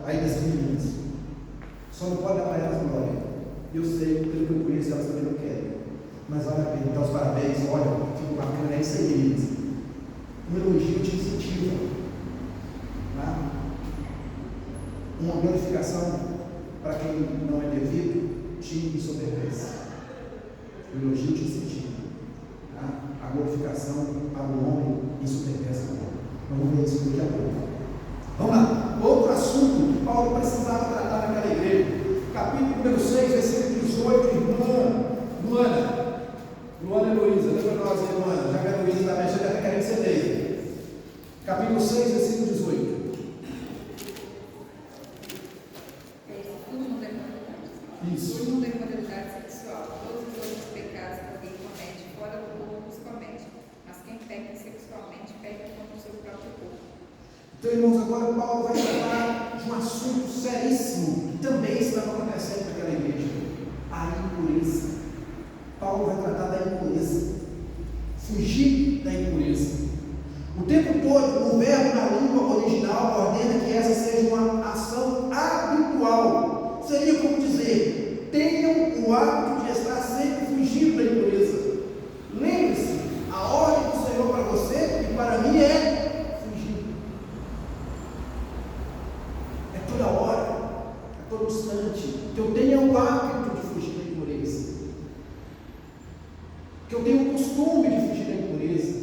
aí das meninas. Só não pode dar para elas glória. Eu sei, pelo que eu conheço, elas também não querem. Mas vale a pena dar os parabéns. Olha, fico bacana, é isso aí, meninas. Um elogio te incentiva. Tá? Uma glorificação para quem não é devido, te ensoberbece. O elogio te incentiva. Tá? A glorificação para o homem ensoberbece o homem. Vamos ver isso daqui a pouco. Vamos lá. Outro assunto que Paulo precisava tratar naquela igreja. Capítulo número 6, versículo 18. Irmã Luana Heloísa, lembra nós, irmã? Já que a Heloísa também já está querendo ser dele. Capítulo 6, versículo 18. Isso. Tudo não tem modalidade sexual. Todos os outros pecados que alguém comete fora do corpo os comete. Mas quem peca sexualmente peca contra o seu próprio corpo. Então, irmãos, agora Paulo vai falar de um assunto seríssimo que também estava acontecendo naquela igreja: a impureza. Paulo vai tratar da impureza, fugir da impureza. O tempo todo, o verbo na língua original ordena que essa seja uma ação habitual. Seria como dizer: tenham o hábito de estar sempre fugindo da impureza. Lembre-se, a ordem do Senhor para você e para mim é fugir. É toda hora, é todo instante, que eu tenha o hábito de fugir da impureza, que eu tenha o costume de fugir da impureza,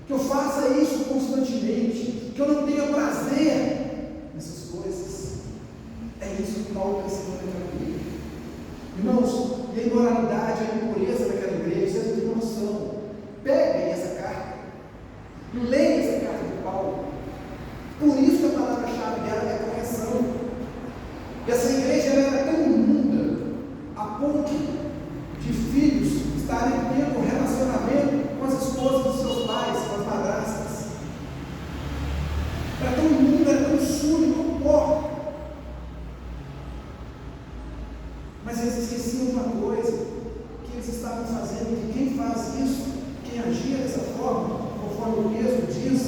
que eu faça isso constantemente, que eu não tenha prazer nessas coisas. É isso que Paulo está ensinando naquela igreja. Irmãos, e a imoralidade, a impureza naquela igreja, vocês não têm noção. Peguem essa carta, leiam essa carta de Paulo. Por isso que a palavra-chave dela é correção. E essa igreja era tão imunda a ponto de filhos estarem tendo um relacionamento com as esposas dos seus pais, com as madrastas. Era tão imunda, era tão sujo, tão porco. Mas eles esqueciam de uma coisa, que eles estavam fazendo, que quem faz isso, quem agia dessa forma, conforme o texto diz,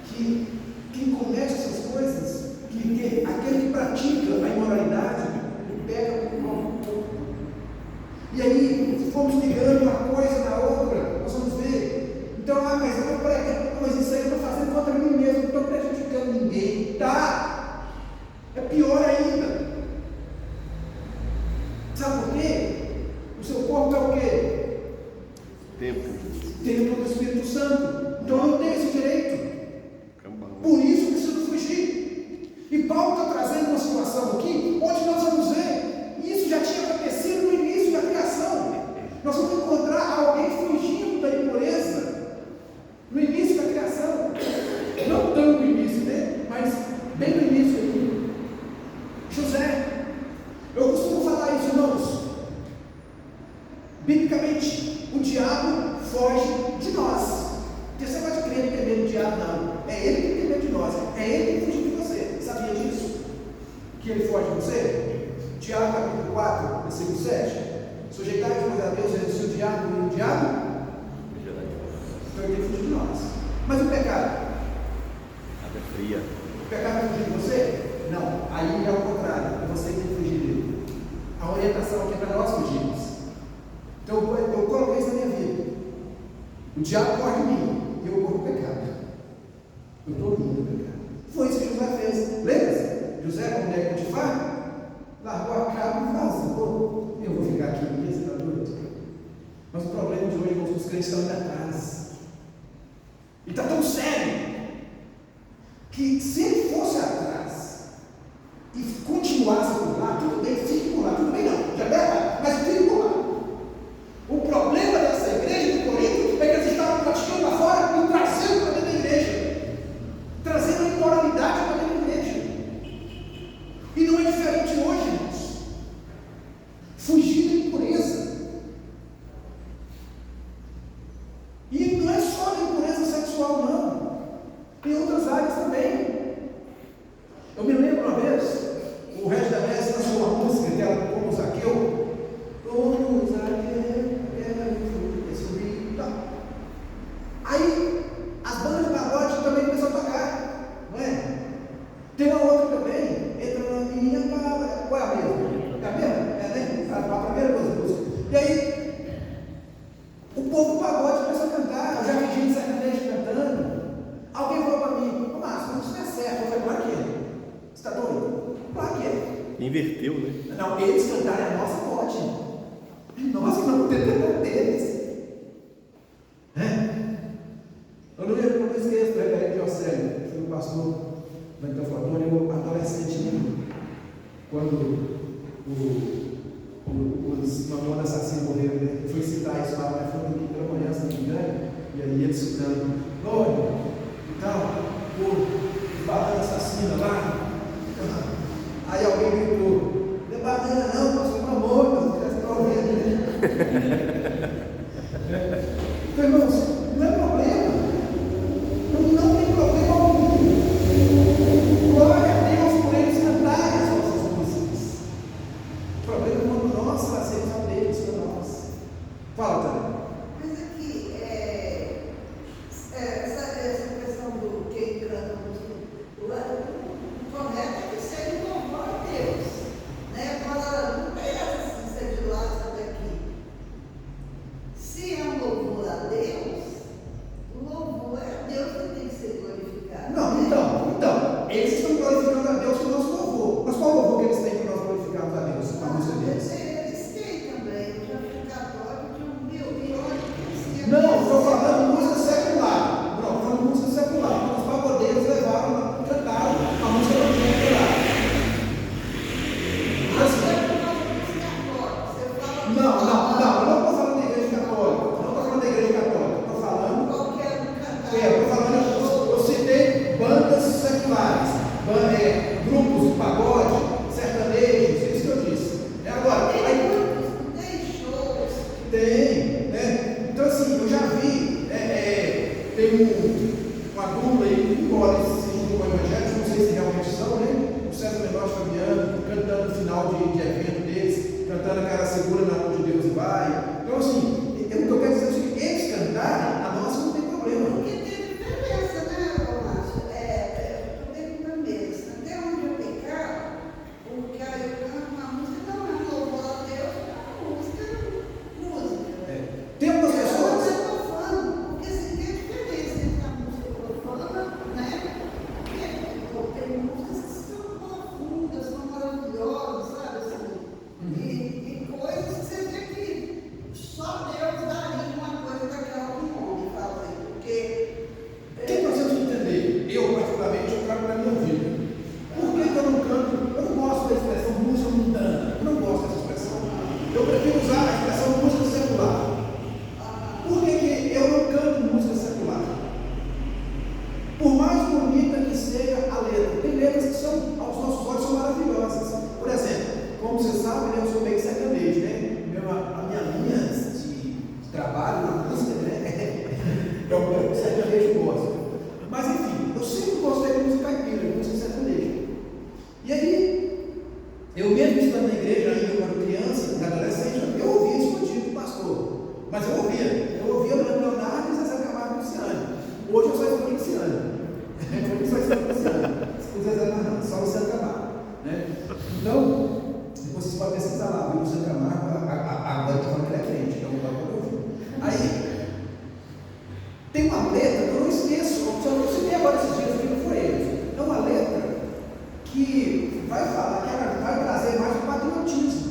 que quem comete essas coisas, que aquele que pratica a imoralidade, ele pega com o próprio corpo. E aí, se formos ligando uma coisa na outra, nós vamos ver. Então, mas eu estou pregando, mas isso aí eu estou fazendo contra mim mesmo, não estou prejudicando ninguém. Tá? É pior ainda. Sabe por quê? O seu corpo é o quê? Templo do Espírito Santo. Então eu não tenho esse direito. Por isso eu preciso fugir. E Paulo está trazendo uma situação aqui onde nós vamos ver. Isso já tinha acontecido no início da criação. Nós vamos encontrar alguém fugindo da impureza no início da criação. Não tão no início, né? Mas bem no início aqui. José. Eu costumo falar isso, irmãos. Biblicamente, o diabo foge de nós. Você pode crer que tem medo do diabo, não. É ele que tem medo de nós. É ele que fugiu de você. Sabia disso? Que ele foge de você? Tiago capítulo 4, versículo 7. Sujeitai-vos a Deus, resistiu o diabo e o diabo? Então ele tem que fugir de nós. Mas o pecado? Água fria. O pecado vai fugir de você? Não. Aí é o contrário. É você que tem que fugir dele. A orientação aqui é para nós fugirmos. Então eu coloquei isso na minha vida. O diabo corre de mim e eu corro do pecado. Eu estou indo do pecado. Foi isso que José fez. Lembra-se? José, como mulher de Potifar, largou a capa e vazou. Eu vou ficar aqui mesmo, está doido? Mas o problema de hoje, irmãos, os crentes estão indo atrás. E está tão sério que se ele fosse atrás e continuasse por lá, tudo bem, fique por lá, tudo bem não, já deu, mas fique por lá. O problema dessa igreja de Corinto é que eles estavam praticando lá fora e trazendo para dentro da igreja, trazendo a imoralidade para dentro da igreja. E não é diferente hoje, irmãos. Fugir da impureza. E não é só da impureza sexual, não. Tem outras áreas também. Inverteu, né? Não, eles cantarem a nossa pode. Nós que não podemos cantar deles. Eu não esqueço do reverendo Diocélio, que foi um pastor da Itaflotônia, adolescente, quando os mamões assassinos morreram, né? Foi citar isso lá, mas foi pela manhã, se não me engano, e aí eles citando, glória, e tal, o banana assassina lá. Aí alguém gritou, não é banana não, pastor, pelo amor, você está ouvindo, né? Então, irmãos, não é problema. Não tem problema algum. Glória a Deus por eles cantarem as nossas músicas. O problema é quando nós trazemos a Deus para nós. Fala, Tânia. Mas aqui, essa questão do quem canta a música, o correto é que seja um louvor a Deus. Né? Agora, não tem essa ciência de lá, essa daqui. Se é um louvor a Deus, o louvor é a Deus que tem que ser glorificado. Não, né? então, eles estão glorificando a Deus com o nosso louvor. Mas qual louvor que eles têm para nós glorificarmos a Deus? Com a música deles? Eles têm também. Eu já fui católico de um milhão de Não, estou falando música secular. Não, estou falando música secular. Os pagodeiros levaram, cantaram a música evangélica lá. Não, eu não estou falando da igreja católica. Não estou falando da igreja católica. Estou falando. Eu citei bandas seculares, grupos de pagode, sertanejos, é isso que eu disse. Agora, tem shows. tem, né? Então, assim, eu já vi, tem uma dupla aí, embora eles sejam evangélicos, não sei se realmente são, né? O César Menor e Fabiano, cantando no final de evento deles, cantando a cara segura na mão de Deus e vai. Então, assim, o que eu quero dizer é que eles cantarem, a nossa não tem problema. Porque tem diferença, né, Márcio? Eu perguntando mesmo, até onde eu pecar, porque aí eu canto uma música, não é um louvor a Deus, é uma música. Tem algumas pessoas. Não é profano, porque se tem diferença entre a música profana, né? Porque tem músicas que são profundas, são maravilhosas, sabe? Assim, e coisas que você vê que só Deus daria uma coisa daquela um homem fazer, porque O que nós temos que entender? Eu, particularmente, eu trago na minha vida. Por que eu não canto? Eu não gosto da expressão música mundana. Eu não gosto dessa expressão. Eu prefiro usar a expressão música secular. Por que eu não canto música secular? Por mais bonita que seja a letra, tem letras que são, aos nossos olhos, são maravilhosas. Por exemplo, como você sabe, eu sou meio sertanejo, né? A minha linha de trabalho na música, né? É o sertanejo gosto. Mas enfim, eu sempre gostei de música caipira, música sertaneja. E aí, eu mesmo estando na igreja ainda quando criança, adolescente, eu ouvia isso contigo, pastor. Mas eu ouvia Leonardo e Zezé Camargo e Luciano. Hoje eu só estou Luciano. Com Zezé não, só Luciano Camargo. Né? Então, depois vocês podem pesquisar lá, o Luciano Camargo, agora eu estou falando que ele é crente, então não dá para ouvir. Aí, tem uma letra que eu não esqueço, eu citei agora esses dias, que não foi ele. É uma letra que vai falar, que vai trazer mais o patriotismo.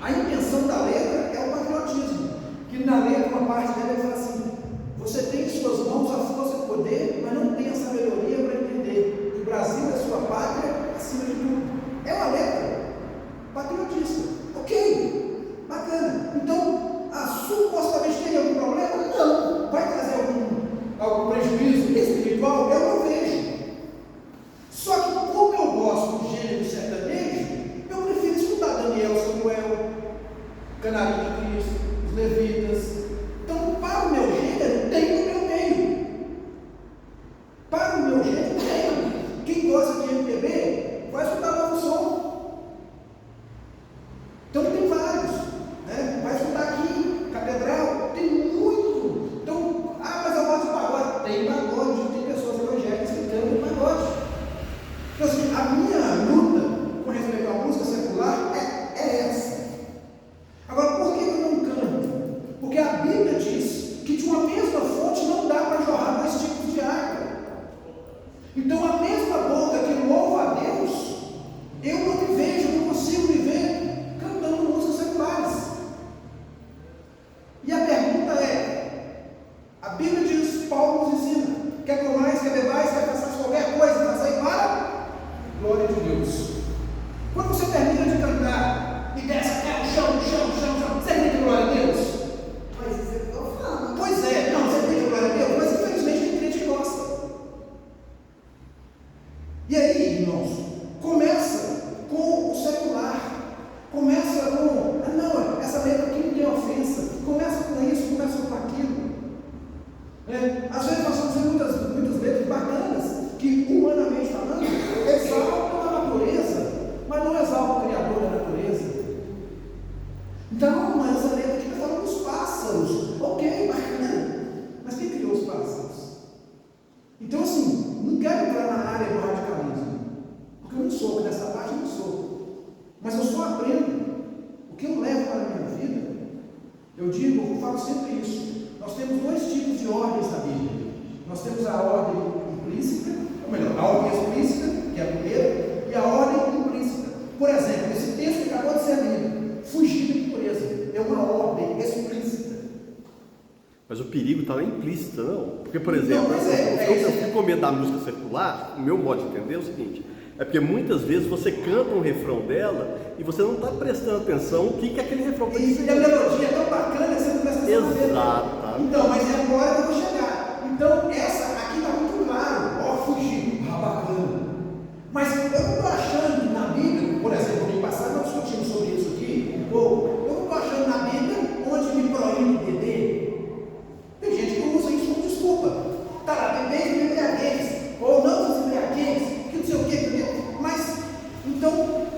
A intenção da letra é o patriotismo. Que na letra, uma parte dela, ele fala assim: você tem em suas mãos a força e o poder, mas não tem a sabedoria para entender que o Brasil é sua pátria acima de tudo. É uma letra patriotista. Ok, bacana. Então, supostamente teria algum problema? Não. Vai trazer algum prejuízo espiritual? Eu não vejo. Só que, como eu gosto do gênero sertanejo, eu prefiro escutar Daniel, Samuel, Canarinho de Cristo, os Levitas. Então, para o meu gênero, tem no meu meio. falo sempre isso. Nós temos dois tipos de ordens na Bíblia. Nós temos a ordem implícita, ou melhor, a ordem explícita, que é a primeira, e a ordem implícita. Por exemplo, esse texto que acabou de ser lido, fugir da impureza, é uma ordem explícita. Mas o perigo está lá implícito, não? Porque, por exemplo, não, eu fico com medo da música circular, o meu modo de entender é o seguinte, é porque muitas vezes você canta um refrão dela e você não está prestando atenção o que aquele refrão está dizendo. E a melodia é tão bacana que você não presta atenção. Exato. Então, mas é agora que eu vou chegar. Então, essa aqui está muito claro. Ó, fugir. Bacana. Mas eu não estou achando na Bíblia, por exemplo, no ano passado nós discutimos sobre isso aqui um pouco. Eu não estou achando na Bíblia onde me proíbe beber. Tem gente que usa isso como desculpa. Tá lá, beber e embriaguez. Ou não se embriaguez, que não sei o que, entendeu? Mas, então,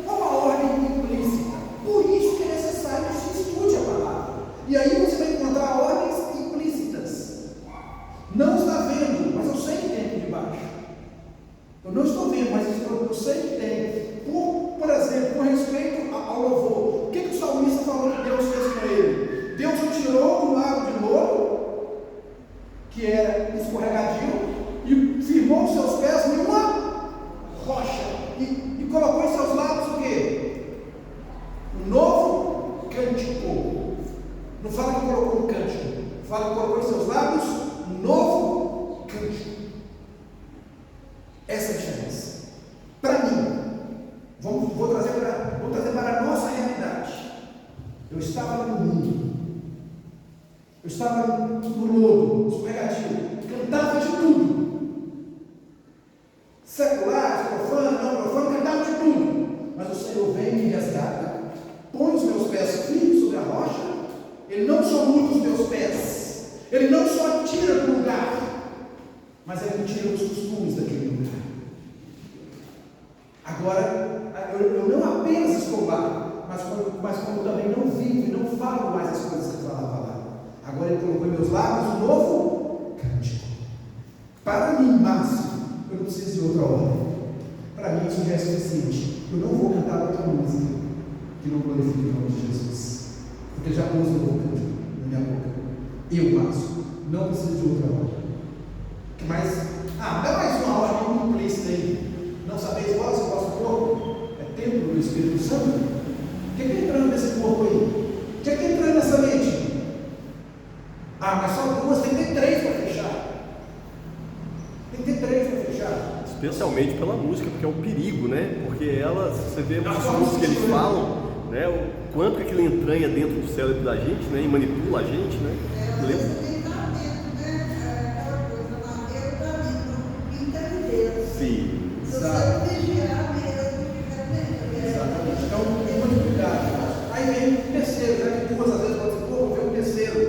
qual a ordem implícita? Por isso que é necessário que se estude a palavra. E aí você vai encontrar ordens implícitas. Não está vendo, mas eu sei que tem aqui debaixo. Eu não estou vendo, mas eu sei que tem. Por exemplo, com respeito ao louvor, o que o salmista falou que Deus fez com ele? Deus o tirou do lago de louro, que era escorregadio, e firmou os seus pés em uma rocha, e colocou em seus lábios o quê? Um novo cântico. Não fala que colocou um cântico, fala que colocou em seus lábios um novo cântico. Essa é a diferença. Para mim, vou trazer para a nossa realidade. Eu estava no mundo, eu estava no lodo, escorregadio, cantava de tudo. Secular, profano, não profano, cantava de tudo. Mas o Senhor vem e me resgata, põe os meus pés firmes sobre a rocha. Ele não só muda os meus pés, Ele não só tira do lugar, mas Ele tira os costumes daquele lugar. Agora, eu não apenas estou lá, mas como também não vivo e não falo mais as coisas que eu falava lá. Agora Ele colocou em meus lábios um novo cântico. Para mim, Márcio, eu não preciso de outra ordem. Para mim isso já é suficiente. Eu não vou cantar outra música que não glorifique o nome de Jesus, porque já pôs o novo cântico na minha boca. Eu, Márcio, não preciso de outra ordem. Mas, dá mais uma ordem implícita aí. Não sabeis vós o vosso corpo é templo do Espírito Santo? O que está entrando nesse corpo aí? O que está entrando nessa mente? Mas só duas, tem que ter três para fechar. Tem que ter três para fechar. Especialmente pela música, porque é um perigo, né? Porque ela, você vê nos discursos que eles falam, né? O quanto que aquilo entranha dentro do cérebro da gente, né? E manipula a gente, né? Sim. Exato. Exatamente. Então, muito cuidado. Aí vem o terceiro, já que duas às vezes pode ser pouco, vem o terceiro.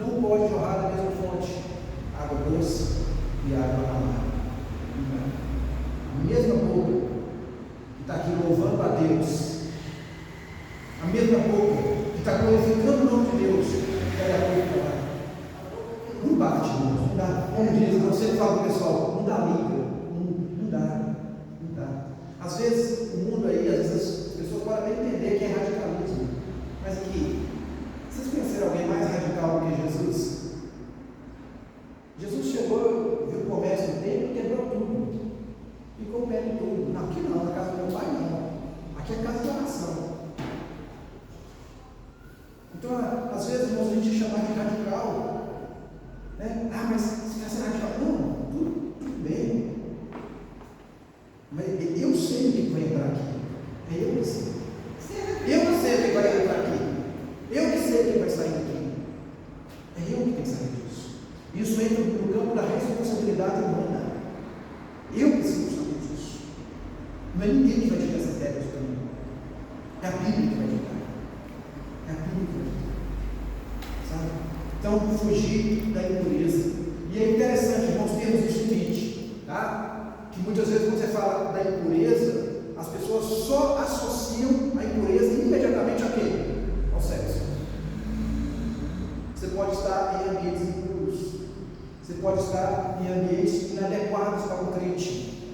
Não pode jorrar da mesma fonte água doce e água amarga. A mesma boca que está aqui louvando a Deus, a mesma boca que está glorificando o nome de Deus, ela é a boca para lá. Não bate, não dá. Como diz, eu sempre falo para o pessoal, não dá liga. Não dá. Às vezes, o mundo aí, às vezes as pessoas podem até entender que é radicalismo. Mas aqui, vocês conheceram alguém mais radical do que Jesus? Jesus chegou, viu o comércio do templo e quebrou tudo. Ficou pé de tudo. Não, aqui não, na casa do meu pai não. Aqui é casa de oração. Então, às vezes, irmãos, a gente chama de radical. Né? Mas você quer ser radical? Não, tudo bem. Mas eu sei o que vai entrar aqui. É eu que sei. Eu que sei o que vai entrar aqui. Eu que sei o que vai sair daqui. É eu que tenho que saber disso. Isso entra no campo da responsabilidade humana. Eu preciso saber disso. Não é ninguém que vai tirar essas regras para mim. É a Bíblia que vai tirar. É a Bíblia que vai tirar. Sabe? Então, fugir da impureza. E é interessante, irmãos, termos o seguinte, tá? Que muitas vezes quando você fala da impureza, as pessoas só associam a impureza imediatamente a quê? Ao sexo. Você pode estar em ambientes impuros. Você pode estar em ambientes inadequados para o crente.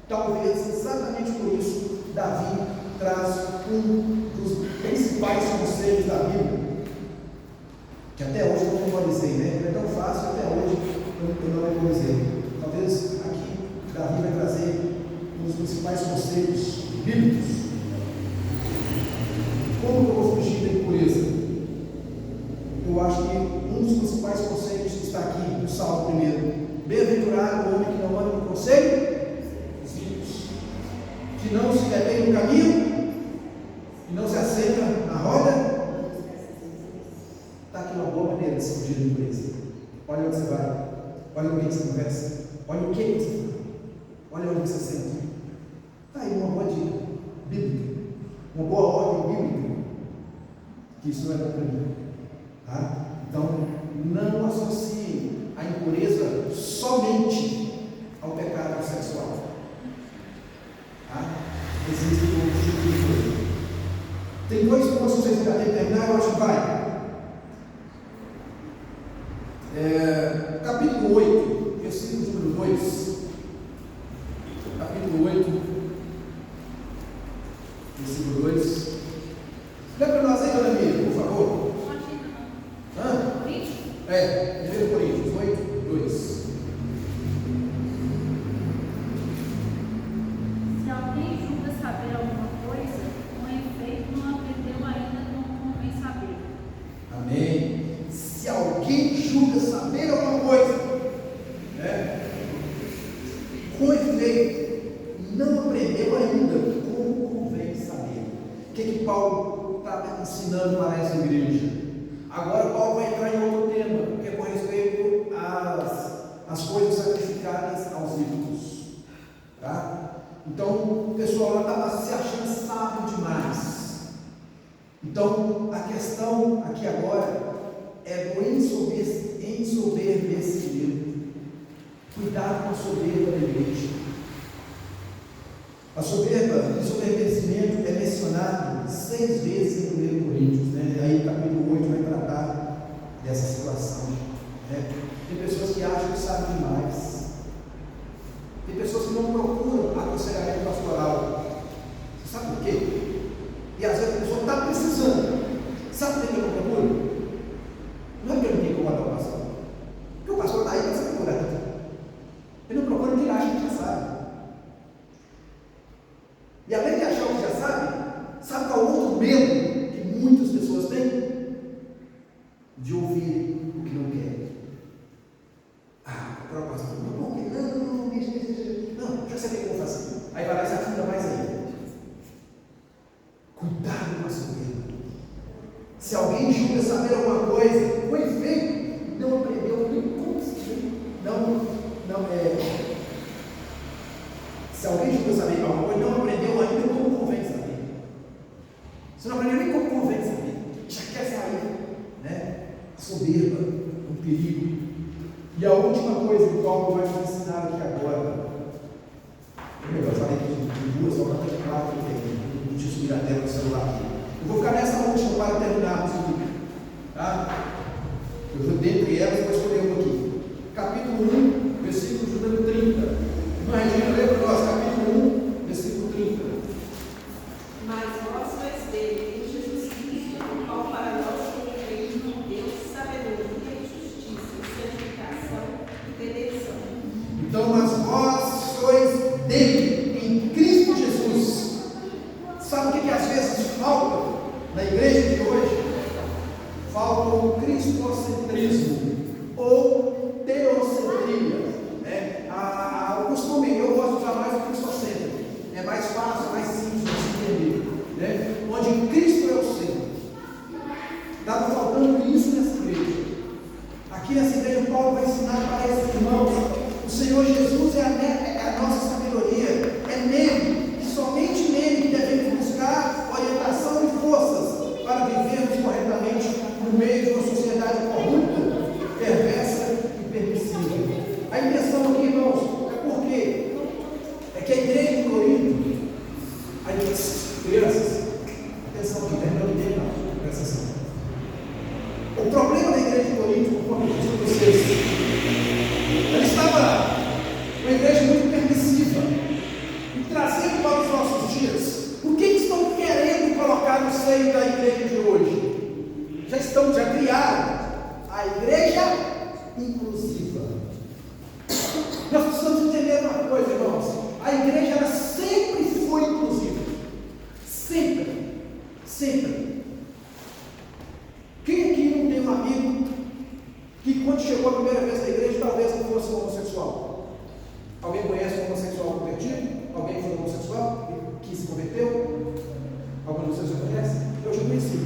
Talvez exatamente por isso Davi traz um dos principais conselhos da Bíblia. que até hoje eu não memorizei, né? É tão fácil, até hoje eu não memorizei. Talvez aqui Davi vai trazer um dos principais conceitos bíblicos. Como eu vou fugir da impureza? Eu acho que um dos principais conceitos está aqui no Salmo primeiro. Bem-aventurado o homem que não anda no conselho dos ímpios, que não se detém no caminho e não se assenta na roda. Está aqui uma boa maneira de se fugir da impureza. Olha onde você vai, olha com quem você conversa, olha o que você fala, olha onde você senta. Está aí uma boa dica bíblica, uma boa ordem bíblica, que isso não é bom para mim. Tá? Então, não associe a impureza somente ao pecado sexual. Tá? Existe outro tipo de coisa. Tem dois pontos que vocês ainda têm que terminar, eu acho que vai. Capítulo 8, versículo número 2. Capítulo 8, versículo 2. Lê para nós aí, dona Miriam, por favor. 1 Coríntios 8, 2. Se alguém julga saber alguma coisa, com efeito não aprendeu ainda como convém saber. Amém. Se alguém julga saber alguma coisa, né? Com efeito, não aprendeu ainda como convém saber. O que Paulo está ensinando para essa igreja? Agora Paulo vai entrar em outro tema, que é com respeito às coisas sacrificadas aos ídolos. Tá? Então o pessoal lá estava se achando sábio demais. Então a questão aqui agora é do ensoberbecimento. Cuidado com a soberba da igreja. A soberba, ensoberbecimento é mencionado 6 vezes em 1 Coríntios, né? Aí capítulo 8 vai tratar dessa situação, né? Tem pessoas que acham que sabem demais. Tem pessoas que não procuram aconselhamento pastoral. Você sabe por quê? E às vezes a pessoa está precisando. Sabe por que eu não procuro? Não é porque eu não tenho que incomodar o pastor. Porque o pastor está aí para ser procurado. Ele não procura porque ele acha que já sabe. E além de achar o que já sabe qual é o outro medo que muitas pessoas têm? De ouvir o que não querem. Para o pastor, não, já sei o que eu vou fazer. Aí vai lá e se afunda mais ainda. Cuidado com a soberba. Se alguém julga saber alguma coisa, com efeito, não aprendeu nem como saber. Se alguém julga saber alguma coisa, não aprendeu ainda como convém saber. Você não aprendeu nem como convém saber. Já quer sair, né? A soberba é um perigo. E a última coisa que Paulo vai nos ensinar aqui agora. Eu falei de 2 horas de 4 aqui. Deixa eu subir a tela do celular aqui. Eu vou ficar nessa última para terminarmos aqui. Tá? Eu vou dentre elas, vou escolher uma aqui. Capítulo 1, versículo número 30. Irmã Regina, lê para nós, capítulo 1, versículo 30. Mas vós sois dele, em Jesus Cristo, o qual para nós tem no Deus sabedoria e justiça, santificação e redenção. Então, mas vós sois dele, em Cristo Jesus. Sabe o que às vezes falta na igreja de hoje? Falta o cristocentrismo ou teocentria. O costume, eu gosto de usar mais o cristocêntrico. É mais fácil, mais simples de se entender. Né? Onde Cristo é o centro. Estava faltando isso nessa igreja. Aqui nessa igreja, Paulo vai ensinar para esses irmãos: o Senhor Jesus é a nossa sabedoria. É nele, e somente nele, que devemos buscar orientação e forças para vivermos corretamente no meio de uma sociedade corrupta, perversa e permissiva. A intenção aqui, irmãos, é porque é que a igreja de Corinto, crianças, atenção aqui, terminando de terminar, presta atenção. O problema da igreja de Corinto, conforme eu disse para vocês, ela estava uma igreja muito permissiva, e trazendo para os nossos dias, o que estão querendo colocar no seio da igreja de hoje? Já criaram a igreja inclusiva. Nós precisamos entender uma coisa, irmãos. A igreja ela sempre foi inclusiva. Sempre. Sempre. Quem aqui não tem um amigo que quando chegou a primeira vez na igreja talvez não fosse homossexual? Alguém conhece um homossexual convertido? Alguém foi homossexual que se converteu? Algum de vocês já conhece? Eu já conheci.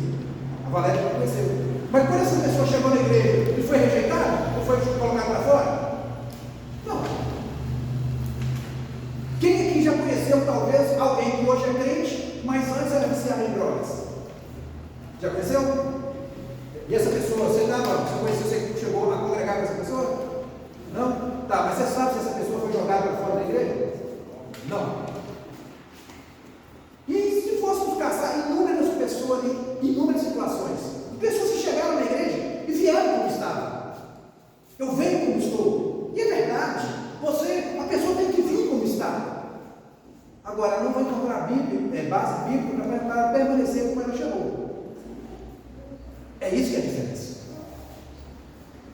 A Valéria já conheceu. Mas quando essa pessoa chegou na igreja e foi rejeitada? Ou foi colocada para fora? Não. Quem aqui já conheceu talvez alguém que hoje é crente, mas antes era viciado em drogas? Já conheceu? E essa pessoa, você conheceu, você chegou a congregar com essa pessoa? Não? Tá, mas você sabe se essa pessoa foi jogada para fora da igreja? Não. E se fôssemos caçar inúmeras pessoas em inúmeras situações, pessoas que chegaram na igreja e vieram como estavam. Eu venho como estou. E é verdade, a pessoa tem que vir como está. Agora, não vai encontrar base bíblica para permanecer como ela chegou. É isso que é a diferença.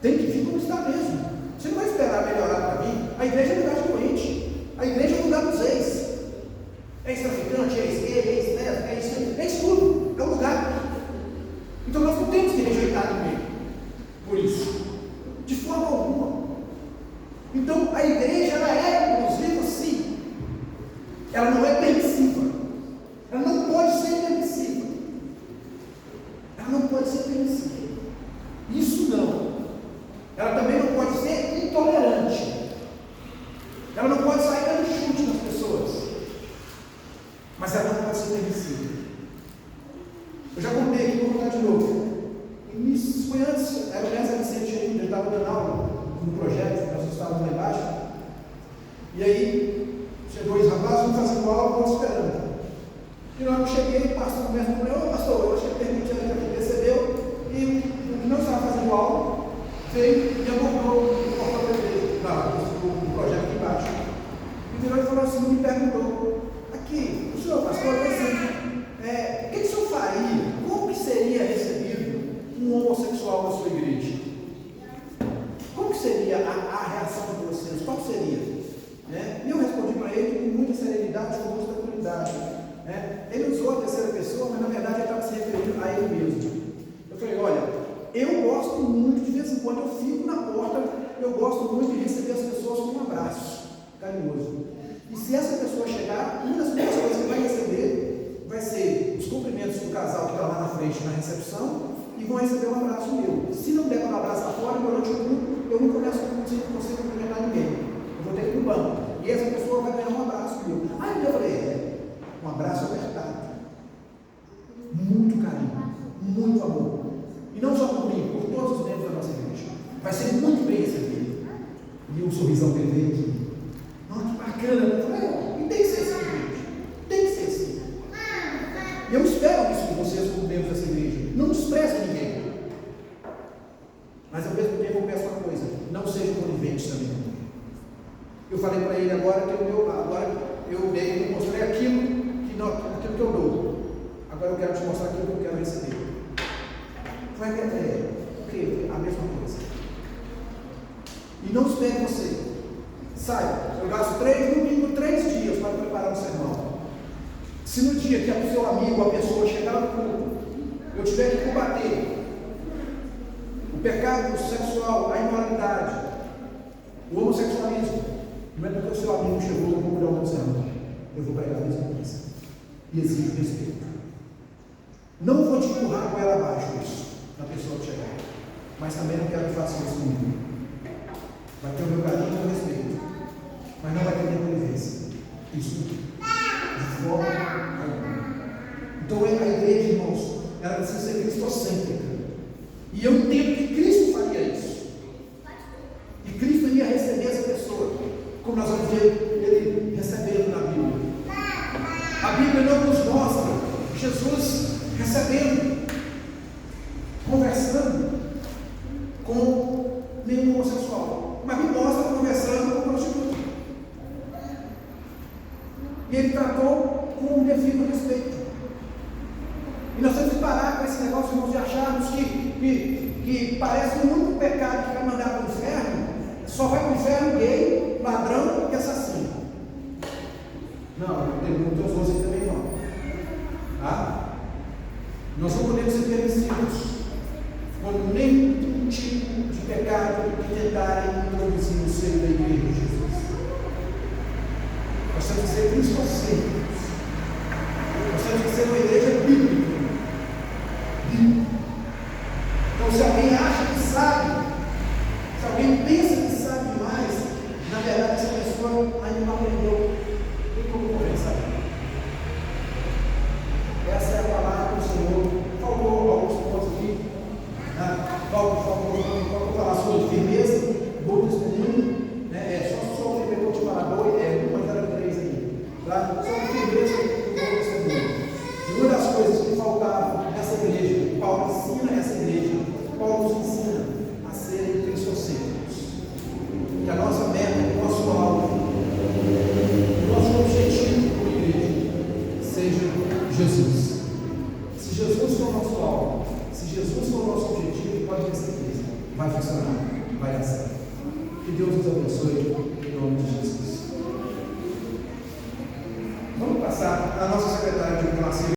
Tem que vir como está mesmo. Você não vai esperar melhorar para mim. A igreja é lugar de doente. A igreja é lugar dos ex. Ex-traficante, ex-gay, ex-lésbica, é isso tudo. É o lugar. Então nós não temos que rejeitar ninguém. Por isso. De forma alguma. Então a igreja ela é inclusiva sim. Ela não é permissiva. Ela não pode ser permissiva. Ela não pode ser permissiva. Isso não. Ela também não pode ser intolerante. Ela não pode sair dando chute nas pessoas. Mas ela não pode ser permissiva. Eu já contei aqui, vou contar de novo. Isso foi antes, era nessa Vicente ainda, ele estava dando aula no projeto, nós estávamos lá embaixo. E aí, chegou dois rapazes, um fazendo aula, o outro esperando. E na hora que eu cheguei, o pastor começa a dizer: ô pastor, eu acho que ele permitiu que percebeu, e o que não estava fazendo aula, veio e abordou o portão dele, no projeto aqui embaixo. E virou e falou assim, me perguntou: aqui, o senhor pastor, o que o senhor faria? Como que seria recebido um homossexual na sua igreja? Como que seria a reação de vocês? Qual seria? E eu respondi para ele com muita serenidade, com muita tranquilidade. Ele usou a terceira pessoa, mas na verdade ele estava se referindo a ele mesmo. Eu falei: olha, eu gosto muito, de vez em quando eu fico na porta, eu gosto muito de receber as pessoas com um abraço carinhoso. E se essa pessoa chegar, uma das primeiras coisas que vai receber vai ser os cumprimentos do casal que está lá na frente na recepção e vão receber um abraço meu. Se não der um abraço lá fora, durante o culto, eu não começo a cumprimentar ninguém. Eu vou ter que ir no banco. E essa pessoa vai ganhar um abraço meu. Aí eu falei: um abraço apertado. Muito carinho, muito amor. E não só por mim, por todos os membros da nossa igreja. Vai ser muito bem recebido. E o sorrisão que ele veio aqui. Nossa, que bacana. Eu falei: e tem que ser assim, gente. Tem que ser assim. E eu espero isso de vocês como membros dessa igreja. Não desprezem ninguém. Mas ao mesmo tempo eu peço uma coisa: não sejam coniventes também. Eu falei para ele agora que eu mostrei aquilo que eu dou. Agora eu quero te mostrar aquilo que eu quero receber. Vai ter a mesma coisa. E não espere você. Saiba, eu gasto no mínimo 3 dias para preparar um sermão. Se no dia que o seu amigo, a pessoa chegar no culto, eu tiver que combater o pecado sexual, a imoralidade, o homossexualismo, não é porque o seu amigo chegou no culto da sermão, eu vou pregar a mesma coisa. E exijo respeito. Não vou te empurrar com ela abaixo isso, na pessoa que chegar. Mas também não quero que faça isso comigo. Vai ter o meu carinho e o meu respeito. Mas não vai ter minha conivência. Isso de forma alguma. Então a igreja, irmãos, ela precisa ser cristocêntrica. E eu entendo que Cristo faria isso. E Cristo iria receber essa pessoa, como nós vamos ver ele recebendo na Bíblia. A Bíblia não nos mostra Jesus recebendo, conversando com nenhum homossexual, mas me mostra conversando com prostituta. E ele tratou com um devido respeito. E nós temos que parar com esse negócio, irmãos, de acharmos que que parece o único pecado que vai mandar para o inferno, só vai para o inferno gay, ladrão e assassino. Não, tem muitos outros também não. Tá? Nós não podemos ser permissivos com nenhum tipo de pecado que tentarem introduzir no seio da igreja de Jesus. Nós temos que ser cristocêntricos. Nós temos que ser uma igreja bíblica. Então, se alguém acha que sabe, se alguém pensa que sabe demais, na verdade essa pessoa ainda não aprendeu. Tem como conversar? Essa é a palavra do Senhor. Faltou alguns pontos aqui. Faltou falar sobre firmeza, bom testemunho. Só sobre o de Paraguai, mas era 3 aí. Tá? Sobre firmeza e bom testemunho. E uma das coisas que faltava nessa igreja, Paulo ensina essa igreja, Paulo nos ensina a serem cristocêntricos. Que a nossa meta, o nosso alvo, o nosso objetivo como igreja seja Jesus. Se Jesus for o nosso alvo, se Jesus for o nosso objetivo, pode ter certeza, vai funcionar, vai dar certo. Que Deus nos abençoe em nome de Jesus. Vamos passar a nossa secretária de